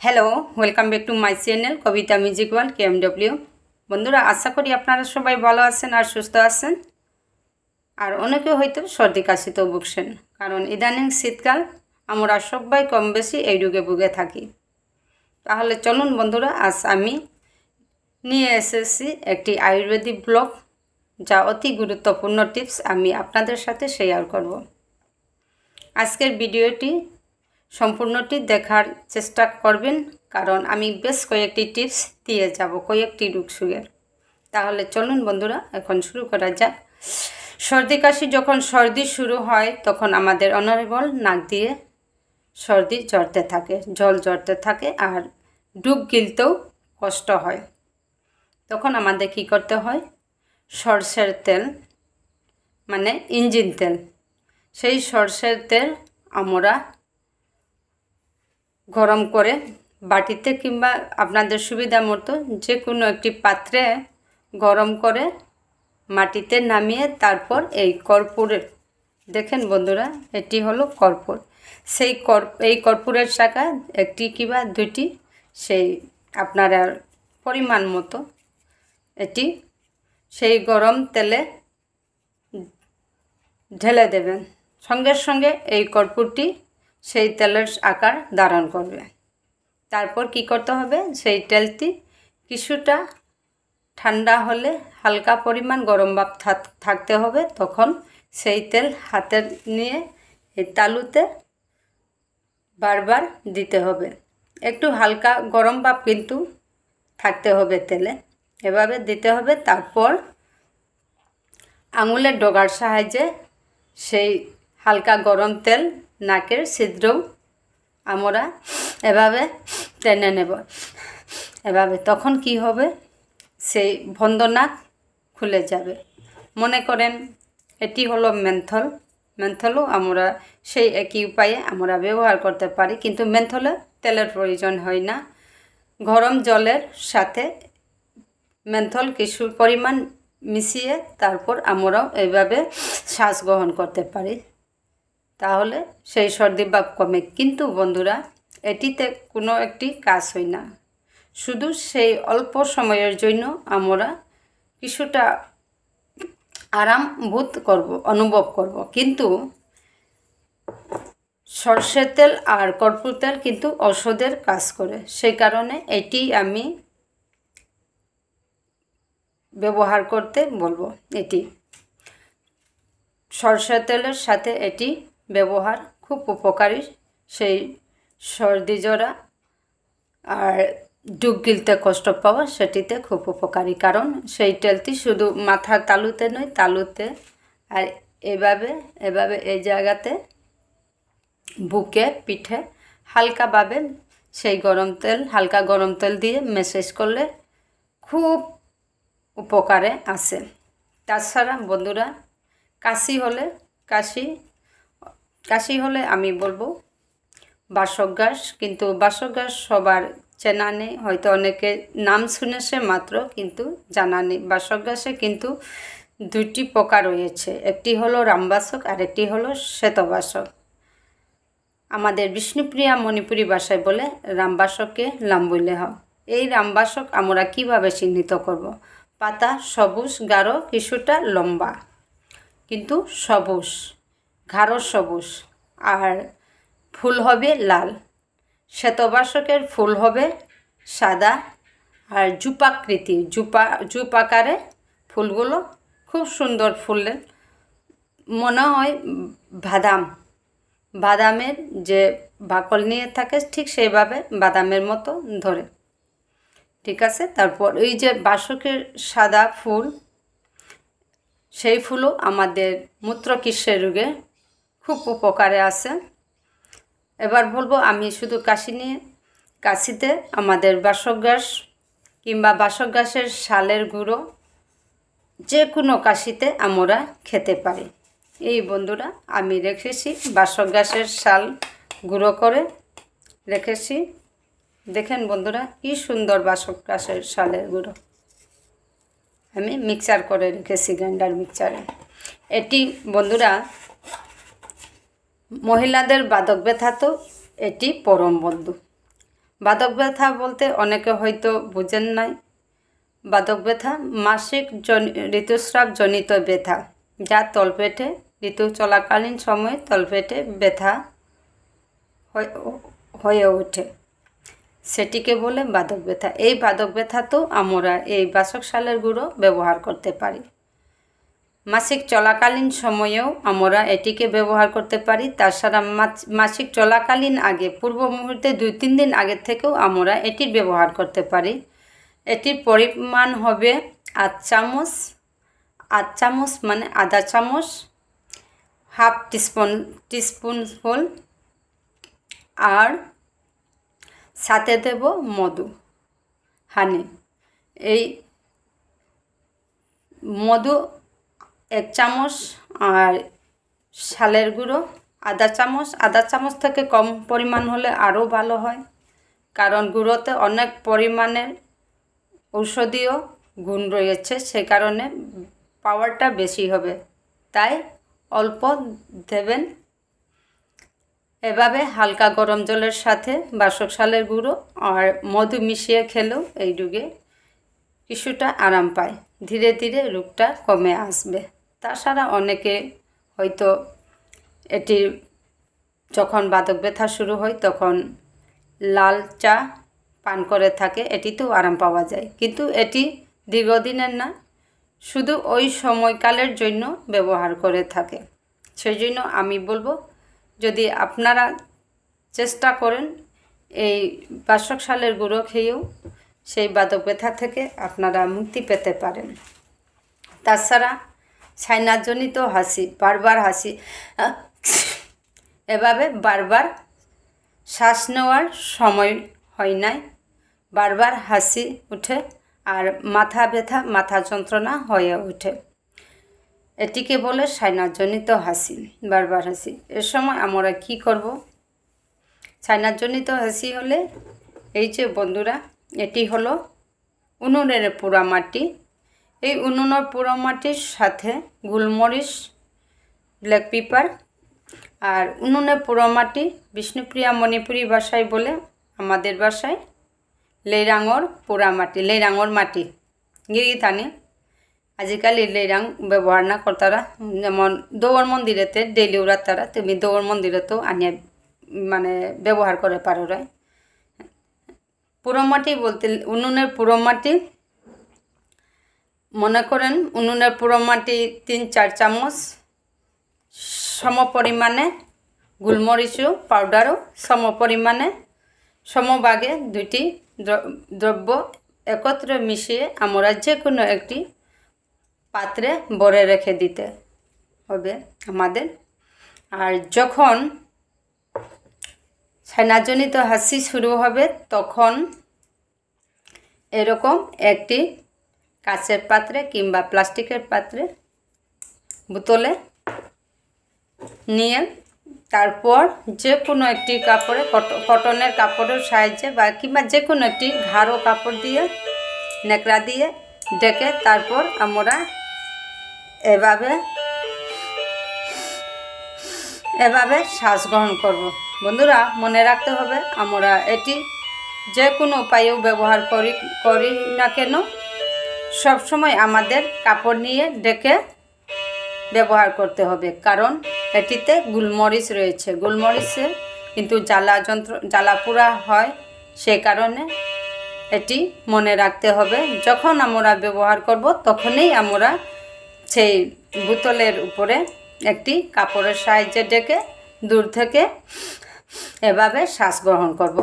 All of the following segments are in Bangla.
Hello, welcome back to my channel Kavita music world KMW। বন্ধুরা, আশা করি আপনারা সবাই ভালো আছেন আর সুস্থ আছেন। আর অনেকে হয়তো সর্দি কাশিতেও ভুগছেন, কারণ ইদানিং শীতকাল আমরা সবাই কম বেশি এই রোগে ভুগে থাকি। তাহলে চলুন বন্ধুরা, আজ আমি নিয়ে এসেছি একটি আয়ুর্বেদিক ব্লগ, যা অতি গুরুত্বপূর্ণ টিপস আমি আপনাদের সাথে শেয়ার করব। আজকের ভিডিওটি সম্পূর্ণটি দেখার চেষ্টা করবেন, কারণ আমি বেশ কয়েকটি টিপস দিয়ে যাব কয়েকটি রোগ সুগের। তাহলে চলুন বন্ধুরা, এখন শুরু করা যাক। সর্দি কাশি, যখন সর্দি শুরু হয় তখন আমাদের অনর্গল নাক দিয়ে সর্দি ঝরতে থাকে, জল ঝরতে থাকে, আর ডুব গিলতেও কষ্ট হয়। তখন আমাদের কি করতে হয়? সরষের তেল, মানে ইঞ্জিন তেল, সেই সরষের তেল আমরা গরম করে বাটিতে কিংবা আপনাদের সুবিধা মতো যে কোনো একটি পাত্রে গরম করে মাটিতে নামিয়ে তারপর এই কর্পূরের, দেখেন বন্ধুরা, এটি হলো কর্পূর। এই কর্পূরের শাখা একটি কিংবা দুটি, সেই আপনারা পরিমাণ মতো এটি সেই গরম তেলে ঢেলে দেবেন। সঙ্গে সঙ্গে এই কর্পূরটি সেই তেলের আকার ধারণ করবে। তারপর কি করতে হবে? সেই তেলটি কিছুটা ঠান্ডা হলে হালকা পরিমাণ গরম ভাব থাকতে হবে। তখন সেই তেল হাতে নিয়ে এই তালুতে বারবার দিতে হবে। একটু হালকা গরম ভাব কিন্তু থাকতে হবে তেলে, এভাবে দিতে হবে। তারপর আঙুলের ডগার সাহায্যে সেই হালকা গরম তেল নাকের ছিদ্রেও আমরা এভাবে টেনে নেব, এভাবে। তখন কি হবে? সেই বন্ধ নাক খুলে যাবে। মনে করেন এটি হলো মেন্থলও আমরা সেই একই উপায়ে আমরা ব্যবহার করতে পারি, কিন্তু মেন্থলে তেলের প্রয়োজন হয় না। গরম জলের সাথে মেন্থল কিছু পরিমাণ মিশিয়ে তারপর আমরাও এইভাবে শ্বাস গ্রহণ করতে পারি, তাহলে সেই সর্দি ভাব কমে। কিন্তু বন্ধুরা, এটিতে কোনো একটি কাজ হয় না, শুধু সেই অল্প সময়ের জন্য আমরা কিছুটা আরাম বোধ অনুভব করব। কিন্তু সরষের তেল আর কর্পূর তেল কিন্তু ঔষধের কাজ করে, সেই কারণে এটি আমি ব্যবহার করতে বলবো। এটি সরষের তেলের সাথে এটি ব্যবহার খুব উপকারী, সেই সর্দি জড়া আর ডুব গিলতে কষ্ট পাওয়া সেটিতে খুব উপকারী। কারণ সেই তেলটি শুধু মাথার তালুতে নয়, তালুতে আর এভাবে এভাবে এই জায়গাতে বুকে পিঠে হালকাভাবে সেই হালকা গরম তেল দিয়ে ম্যাসেজ করলে খুব উপকারে আসে। তাছাড়া বন্ধুরা, কাশি হলে আমি বলবো বাসক ঘাস, কিন্তু বাসক ঘাস সবার চেনা নেই, হয়তো অনেকে নাম শুনেছে মাত্র, কিন্তু জানা নেই। বাসক ঘাসে কিন্তু দুটি প্রকার রয়েছে, একটি হলো রামবাসক আর একটি হলো শ্বেতবাসক। আমাদের বিষ্ণুপ্রিয়া মণিপুরী ভাষায় বলে রামবাসককে লাম বললে হয়। এই রামবাসক আমরা কিভাবে চিহ্নিত করব? পাতা সবুজ, গাঢ়, কিছুটা লম্বা, কিন্তু সবুজ, গাঢ় সবুজ, আর ফুল হবে লাল। শ্বেতবাসকের ফুল হবে সাদা আর জুপাকৃতি, জুপ আকারে ফুলগুলো খুব সুন্দর ফুলের, মনে হয় বাদামের যে বাকল নিয়ে থাকে ঠিক সেইভাবে বাদামের মতো ধরে, ঠিক আছে। তারপর এই যে বাসকের সাদা ফুল, সেই ফুলও আমাদের মূত্রকিস্যের রোগে খুব উপকারে আসে। এবার বলবো আমি শুধু কাশিতে আমাদের বাসক ঘাস কিংবা বাসক ঘাসের শালের গুঁড়ো যে কোনো কাশিতে আমরা খেতে পারি। এই বন্ধুরা, আমি রেখেছি বাসক ঘাসের শাল গুঁড়ো করে রেখেছি। দেখেন বন্ধুরা, কি সুন্দর বাসক ঘাসের শালের গুঁড়ো আমি মিক্সার করে রেখেছি, গ্রাইন্ডার মিক্সারে। এটি বন্ধুরা মহিলাদের বাদক ব্যথা তো এটি পরম বন্ধু। বাদক ব্যথা বলতে অনেকে হয়তো বুঝেন নাই। বাদক ব্যথা মাসিক ঋতুস্রাব জনিত ব্যথা, যা তলপেটে ঋতু চলাকালীন সময়ে তলপেটে ব্যথা হয়ে ওঠে, সেটিকে বলে বাদক ব্যথা। এই বাদক ব্যথা তো আমরা এই বাসক সালের গুঁড়ো ব্যবহার করতে পারি। মাসিক চলাকালীন সময়েও আমরা এটিকে ব্যবহার করতে পারি। তাছাড়া মাসিক চলাকালীন আগে পূর্ব মুহূর্তে 2-3 দিন আগে থেকেও আমরা এটির ব্যবহার করতে পারি। এটির পরিমাণ হবে 8 চামচ। 8 চামচ মানে আধা চামচ, হাফ টিস্পুনফুল, আর সাথে দেব মধু, হানি। এই মধু 1 চামচ আর সালের গুঁড়ো আধা চামচ। আধা চামচ থেকে কম পরিমাণ হলে আরও ভালো হয়, কারণ গুঁড়োতে অনেক পরিমাণের ঔষধীয় গুণ রয়েছে, সে কারণে পাওয়ারটা বেশি হবে, তাই অল্প দেবেন। এভাবে হালকা গরম জলের সাথে বাসক সালের গুঁড়ো আর মধু মিশিয়ে খেলেও এই রোগে কিছুটা আরাম পায়, ধীরে ধীরে রোগটা কমে আসবে। তাছাড়া অনেকে হয়তো এটি যখন বাদক ব্যথা শুরু হয় তখন লাল চা পান করে থাকে, এটিতেও আরাম পাওয়া যায়, কিন্তু এটি দীর্ঘদিনের না, শুধু ওই সময়কালের জন্য ব্যবহার করে থাকে। সেই জন্য আমি বলবো, যদি আপনারা চেষ্টা করেন এই বাসক সালের গুঁড়ো খেয়েও সেই বাদক ব্যথা থেকে আপনারা মুক্তি পেতে পারেন। তাছাড়া সাইনাসজনিত হাসি, বারবার হাসি, এভাবে বারবার শ্বাস নেওয়ার সময় হয় নাই, বারবার হাসি উঠে আর মাথা ব্যথা, মাথা যন্ত্রণা হয়ে ওঠে, এটিকে বলে সাইনাসজনিত হাসি, বারবার হাসি। এর সময় আমরা কি করব? সাইনাসজনিত হাসি হলে এই যে বন্ধুরা, এটি হলো উনুনের পোড়ামাটি। এই উনুনের পোড়ামাটির সাথে গোলমরিচ, ব্ল্যাক পেপার আর উনুনের পোড়ামাটি বিষ্ণুপ্রিয়া মণিপুরি ভাষায় বলে, আমাদের ভাষায় লেইরাঙর পোড়ামাটি, লেইরাঙর মাটি গিরিথানি। আজিকালি লেইরাং ব্যবহার না করতারা, যেমন দৌড় মন্দিরেতে ডেইলি ওরা তারা, তুমি দৌড় মন্দিরেতেও আনিয়ে মানে ব্যবহার করে পারো। পোড়ামাটি বলতে উনুনের পোড়ামাটি, মনে করেন উনুনের পোড়ামাটি 3-4 চামচ, সম পরিমাণে গোলমরিচও পাউডারও সম পরিমাণে, সমভাগে 2টি দ্রব্য একত্রে মিশিয়ে আমরা যে কোনো একটি পাত্রে ভরে রেখে দিতে হবে আমাদের। আর যখন সাইনাসজনিত হাসি শুরু হবে তখন এরকম একটি কাচের পাত্রে কিংবা প্লাস্টিকের পাত্রে, বোতলে নিয়ে তারপর যে কোনো একটি কাপড়ে, কটনের কাপড়ের সাহায্যে বা কিংবা যে কোনো একটি ঘাড়ো কাপড় দিয়ে, নেকড়া দিয়ে ডেকে তারপর আমরা এভাবে শ্বাস গ্রহণ করব। বন্ধুরা মনে রাখতে হবে, আমরা এটি যে কোনো উপায়েও ব্যবহার করি না কেন, সবসময় আমাদের কাপড় নিয়ে ডেকে ব্যবহার করতে হবে, কারণ এটিতে গোলমরিচ রয়েছে। গোলমরিচে কিন্তু জ্বালা পোড়া হয়, সে কারণে এটি মনে রাখতে হবে। যখন আমরা ব্যবহার করব তখনই আমরা সেই বোতলের উপরে একটি কাপড়ের সাহায্যে ডেকে দূর থেকে এভাবে শ্বাস গ্রহণ করব।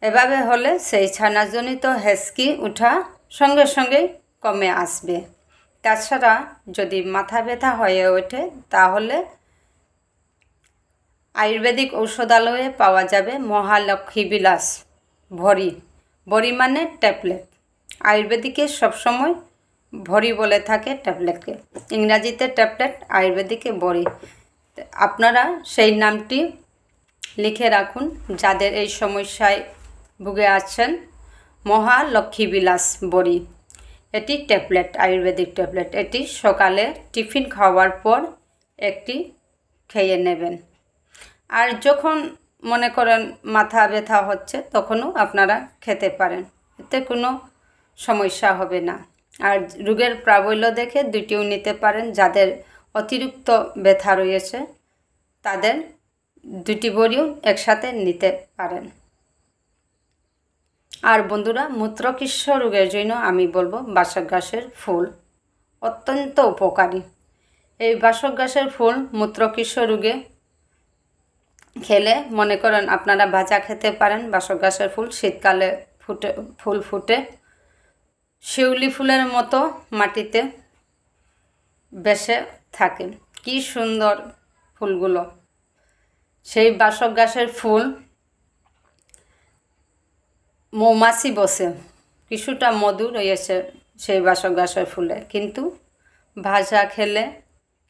এভাবে হলে সেই সাইনাসজনিত হেঁচকি ওঠা সঙ্গে সঙ্গে কমে আসবে। তাছাড়া যদি মাথা ব্যথা হয়ে ওঠে তাহলে আয়ুর্বেদিক ঔষধালয়ে পাওয়া যাবে মহালক্ষ্মী বিলাস ভরি মানে ট্যাবলেট। আয়ুর্বেদিকে সবসময় ভরি বলে থাকে ট্যাবলেটকে, ইংরাজিতে ট্যাবলেট, আয়ুর্বেদিকে বড়ি। আপনারা সেই নামটি লিখে রাখুন যাদের এই সমস্যায় ভুগে আছেন। মহালক্ষ্মী বিলাস বড়ি, এটি ট্যাবলেট, আয়ুর্বেদিক ট্যাবলেট। এটি সকালে টিফিন খাওয়ার পর একটি খেয়ে নেবেন। আর যখন মনে করেন মাথা ব্যথা হচ্ছে, তখনও আপনারা খেতে পারেন, এতে কোনো সমস্যা হবে না। আর রোগের প্রাবল্য দেখে দুটিও নিতে পারেন। যাদের অতিরিক্ত ব্যথা রয়েছে তাদের দুটি বড়িও একসাথে নিতে পারেন। আর বন্ধুরা, মূত্রকৃষ্ণ রোগের জন্য আমি বলবো বাসক গাছের ফুল অত্যন্ত উপকারী। এই বাসক গাছের ফুল মূত্রকৃষ্ণ রোগে খেলে মনে করেন আপনারা ভাজা খেতে পারেন। বাসক গাছের ফুল শীতকালে ফুল ফুটে শিউলি ফুলের মতো মাটিতে বেসে থাকে, কি সুন্দর ফুলগুলো। সেই বাসক গাছের ফুল মৌমাছি বসে, কিছুটা মধু রয়েছে সেই বাসক গাছের ফুলে, কিন্তু ভাজা খেলে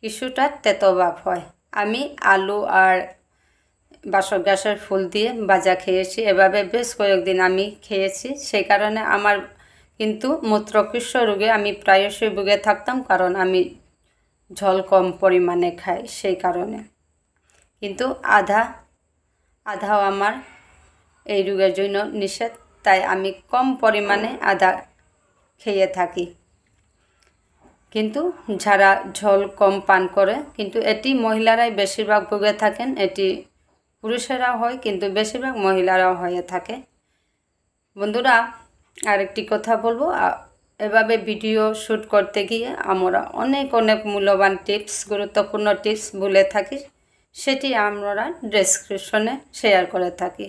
কিছুটা তেতো ভাব হয়। আমি আলু আর বাসক গাছের ফুল দিয়ে ভাজা খেয়েছি, এভাবে বেশ কয়েকদিন আমি খেয়েছি। সেই কারণে আমার কিন্তু মূত্রকৃষ্ণ রোগে আমি প্রায়শই ভুগে থাকতাম, কারণ আমি ঝোল কম পরিমাণে খাই সেই কারণে। কিন্তু আধাও আমার এই রোগের জন্য নিষেধ, তাই আমি কম পরিমাণে আদা খেয়ে থাকি। কিন্তু যারা ঝোল কম পান করে, কিন্তু এটি মহিলারাই বেশিরভাগ ভুগে থাকেন, এটি পুরুষেরাও হয় কিন্তু বেশিরভাগ মহিলারাও হয়ে থাকে। বন্ধুরা, আরেকটি কথা বলবো, এভাবে ভিডিও শ্যুট করতে গিয়ে আমরা অনেক মূল্যবান টিপস, গুরুত্বপূর্ণ টিপস বলে থাকি, সেটি আমরা ডেসক্রিপশনে শেয়ার করে থাকি।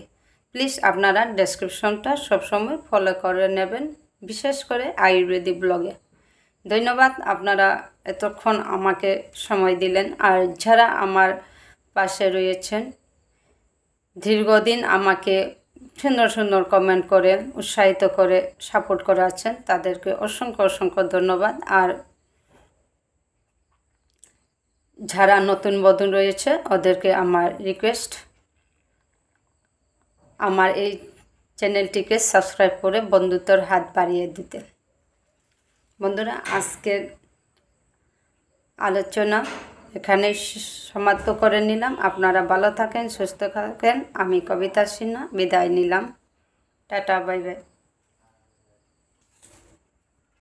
প্লিজ আপনারা ডেসক্রিপশনটা সবসময় ফলো করে নেবেন, বিশেষ করে আয়ুর্বেদিক ব্লগে। ধন্যবাদ, আপনারা এতক্ষণ আমাকে সময় দিলেন। আর যারা আমার পাশে রয়েছেন, দীর্ঘদিন আমাকে সুন্দর কমেন্ট করে উৎসাহিত করে সাপোর্ট করে আছেন, তাদেরকে অসংখ্য ধন্যবাদ। আর যারা নতুন বন্ধু রয়েছে ওদেরকে আমার রিকোয়েস্ট, আমার এই চ্যানেলটিকে সাবস্ক্রাইব করে বন্ধুত্বর হাত বাড়িয়ে দিতে। বন্ধুরা, আজকের আলোচনা এখানেই সমাপ্ত করে নিলাম। আপনারা ভালো থাকেন, সুস্থ থাকেন। আমি কবিতা সিনহা বিদায় নিলাম। Tata, bye bye.